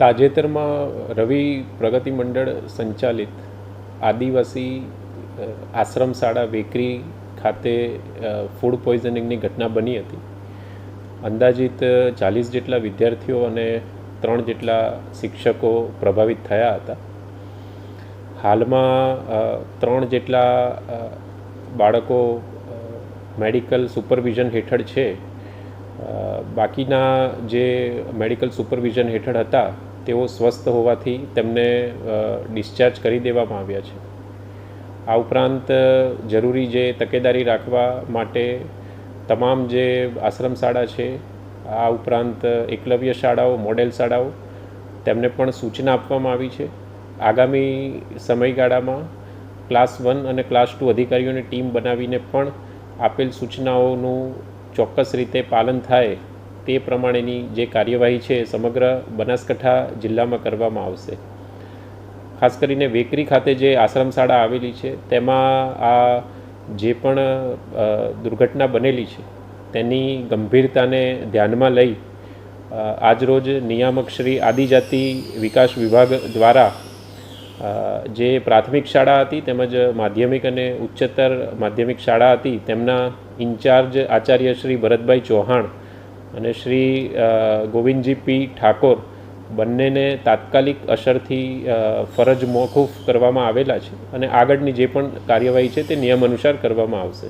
તાજેતરમાં રવિ પ્રગતિ મંડળ સંચાલિત આદિવાસી આશ્રમ શાળા વેકરી ખાતે ફૂડ પોઈઝનિંગની ઘટના બની હતી. અંદાજિત 40 જેટલા વિદ્યાર્થીઓ અને 3 જેટલા શિક્ષકો પ્રભાવિત થયા હતા. હાલમાં 3 જેટલા બાળકો મેડિકલ સુપરવિઝન હેઠળ છે. બાકીના જે મેડિકલ સુપરવિઝન હેઠળ હતા તેઓ સ્વસ્થ હોવાથી તેમને ડિસ્ચાર્જ કરી દેવામાં આવ્યા છે. આ ઉપરાંત જરૂરી જે તકેદારી રાખવા માટે તમામ જે આશ્રમ શાળા છે, આ ઉપરાંત એકલવ્ય શાળાઓ, મોડેલ શાળાઓ, તેમને પણ સૂચના આપવામાં આવી છે. આગામી સમયગાળામાં ક્લાસ 1 અને ક્લાસ 2 અધિકારીઓની ટીમ બનાવીને પણ આપેલ સૂચનાઓનું ચોક્કસ રીતે પાલન થાય તે પ્રમાણેની જે કાર્યવાહી છે સમગ્ર બનાસકાંઠા જિલ્લામાં કરવામાં આવશે. ખાસ કરીને વેકરી ખાતે જે આશ્રમ શાળા આવેલી છે તેમાં આ જે પણ દુર્ઘટના બનેલી છે તેની ગંભીરતાને ધ્યાનમાં લઈ આજરોજ નિયામક શ્રી આદિજાતિ વિકાસ વિભાગ દ્વારા જે પ્રાથમિક શાળા હતી તેમજ માધ્યમિક અને ઉચ્ચતર માધ્યમિક શાળા હતી તેમના ઇન્ચાર્જ આચાર્ય શ્રી ભરતભાઈ ચૌહાણ અને શ્રી ગોવિંદજી પી ઠાકોર બંનેને તાત્કાલિક અસરથી ફરજ મોકૂફ કરવામાં આવેલા છે અને આગળની જે પણ કાર્યવાહી છે તે નિયમ અનુસાર કરવામાં આવશે.